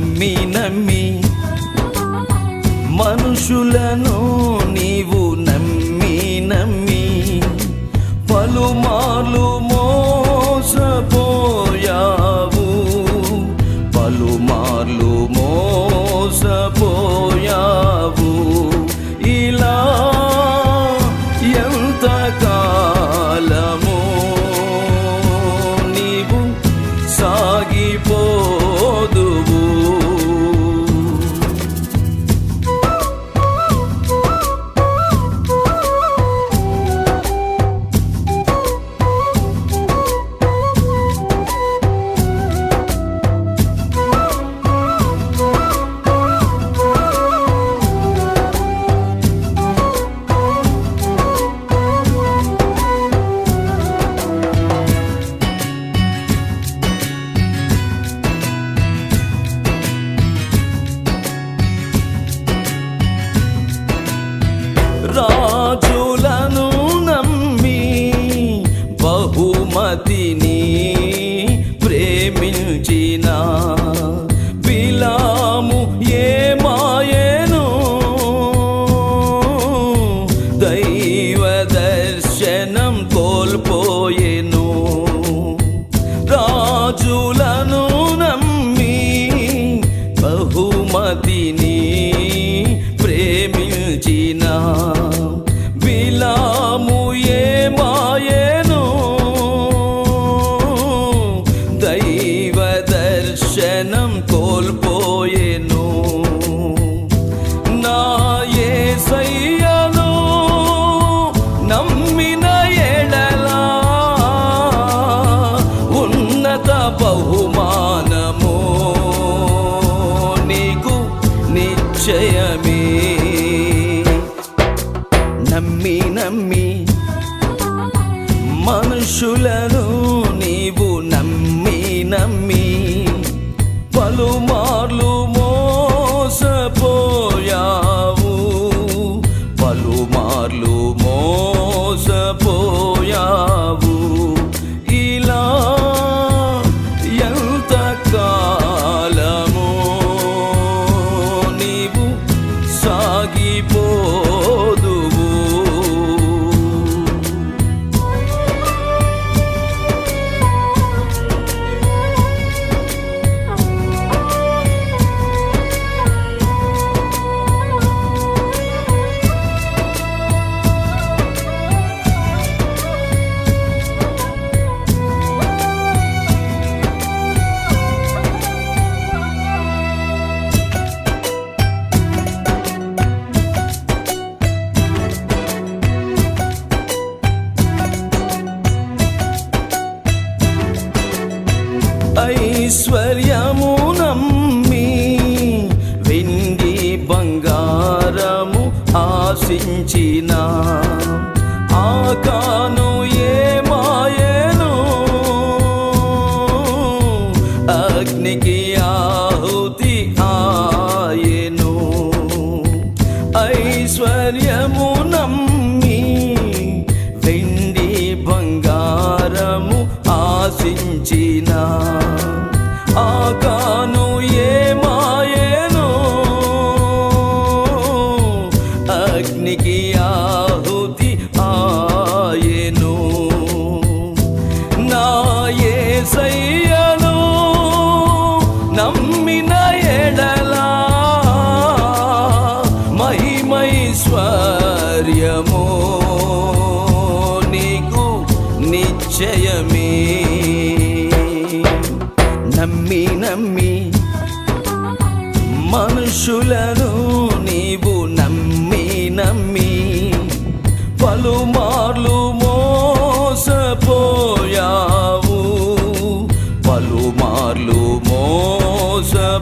నమ్మి నమ్మి మనుషులను నీవు నమ్మి నమ్మి పలుమార్లు మోసపోయావు, పలుమార్లు మోసపోయావు. ఇలా ఎంతకాలము నీవు సాగిపోదువు. రాజులను నమ్మి బహుమతిని ప్రేమించిన బిలాము ఏమాయెను, దైవ దర్శనం కోల్పోయెను. రాజులను నమ్మి బహుమతిని ప్రేమించిన బిలాము ఏమాయెను, దైవ దర్శనం కోల్పోయెను. నా యేసయ్యను నమ్మిన ఎడలా ఉన్నత బహుమానము నీకు నిశ్చయమే. నమ్మి నమ్మి మనుషులను నీవు నమ్మి నమ్మి పలుమార్లు మోసపోయావు, పలుమార్లు మోసపోయావు. ఇలా ఎంతకాలము నీవు సాగిపోదువు. ఐశ్వర్యము నమ్మి వెండి బంగారము ఆశించిన ఆకాను ఏమాయెను, అగ్నికి ఆహుతి ఆయెను. ఐశ్వర్యము నమ్మి వెండి బంగారము ఆశించిన ఆకాను ఏమాయెను, అగ్నికి ఆహుతి ఆయెను. నా యేసయ్యను నమ్మిన ఎడలా మహిమైశ్వర్యము నీకు నిశ్చయమే. నమ్మి నమ్మి మనుషులను నీవు నమ్మి నమ్మి పలుమార్లు మోసపోయావు, పలుమార్లు మోసపోయావు.